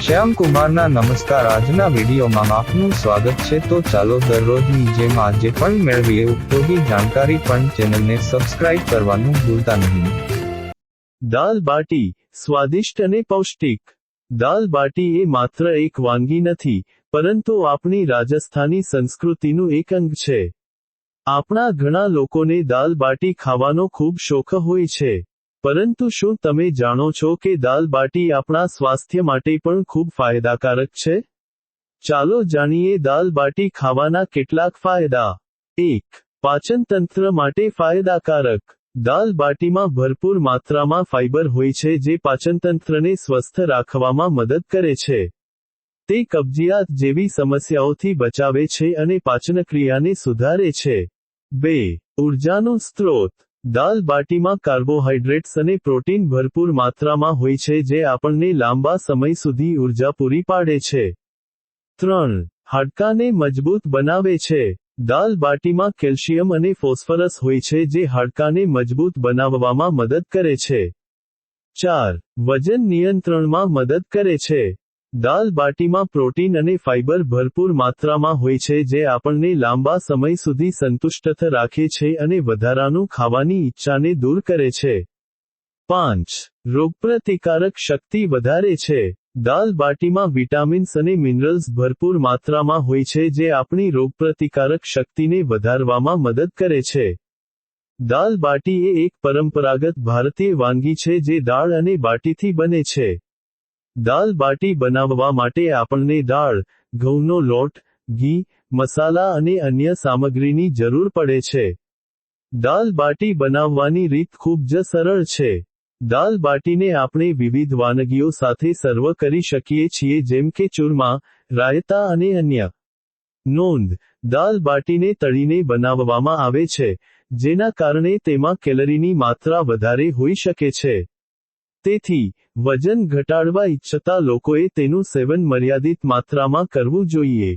શ્યામ કુમારના નમસ્કાર। આજના વિડીયોમાં આપનું સ્વાગત છે। તો ચાલો દરરોજની જેમ આજે પણ મેળવીએ ઉપયોગી જાણકારી, પણ ચેનલને સબસ્ક્રાઇબ કરવાનું ભૂલતા નહીં। દાલ બાટી, સ્વાદિષ્ટ અને પૌષ્ટિક। દાલ બાટી એ માત્ર એક વાનગી નથી, પરંતુ આપણી રાજસ્થાની સંસ્કૃતિનું એક અંગ છે। આપણા ઘણા લોકોને દાલ બાટી ખાવાનો ખૂબ શોખ હોય છે, પરંતુ શું તમે જાણો છો કે દાલ બાટી આપણા સ્વાસ્થ્ય માટે પણ ખૂબ ફાયદાકારક છે? ચાલો જાણીએ દાલ બાટી ખાવાના કેટલાક ફાયદા। 1. પાચન તંત્ર માટે ફાયદાકારક। દાલ બાટીમાં ભરપૂર માત્રામાં ફાઇબર હોય છે જે પાચનતંત્રને સ્વસ્થ રાખવામાં મદદ કરે છે। તે કબજિયાત જેવી સમસ્યાઓથી બચાવે છે અને પાચનક્રિયાને સુધારે છે। 2. ઉર્જાનો સ્ત્રોત। દાલ બાટીમાં કાર્બોહાઈડ્રેટ્સ અને પ્રોટીન ભરપૂર માત્રામાં હોય છે જે આપણને લાંબા સમય સુધી ઉર્જા પૂરી પાડે છે। 3. હાડકાને મજબૂત બનાવે છે। દાલ બાટીમાં કેલ્શિયમ અને ફોસ્ફરસ હોય છે જે હાડકાને મજબૂત બનાવવામાં મદદ કરે છે। 4. વજન નિયંત્રણમાં મદદ કરે છે। દાલ બાટીમાં પ્રોટીન અને ફાઇબર ભરપૂર માત્રામાં હોય છે જે આપણને લાંબા સમય સુધી સંતુષ્ટ રાખે છે અને વધારાનું ખાવાની ઈચ્છાને દૂર કરે છે। 5. રોગપ્રતિકારક શક્તિ વધારે છે। દાલ બાટીમાં વિટામિન્સ અને મિનરલ્સ ભરપૂર માત્રામાં હોય છે જે આપણી રોગપ્રતિકારક શક્તિને વધારવામાં મદદ કરે છે। દાલ બાટી એ એક પરંપરાગત ભારતીય વાનગી છે જે દાળ અને બાટીથી બને છે। દાલ બાટી બનાવવા માટે આપણને દાળ, ઘઉંનો લોટ, ઘી, મસાલા અને અન્ય સામગ્રીની જરૂર પડે છે। દાલ બાટી બનાવવાની રીત ખૂબ જ સરળ છે। દાલ બાટીને આપણે વિવિધ વાનગીઓ સાથે સર્વ કરી શકીએ છીએ જેમ કે ચૂરમા, રાયતા અને અન્ય। નોંધ: દાલ બાટીને તળીને બનાવવામાં આવે છે, જેના કારણે તેમાં કેલરીની માત્રા વધારે હોઈ શકે છે। તેથી, વજન ઘટાડવા ઈચ્છતા લોકોએ તેનું સેવન મર્યાદિત માત્રામાં કરવું જોઈએ।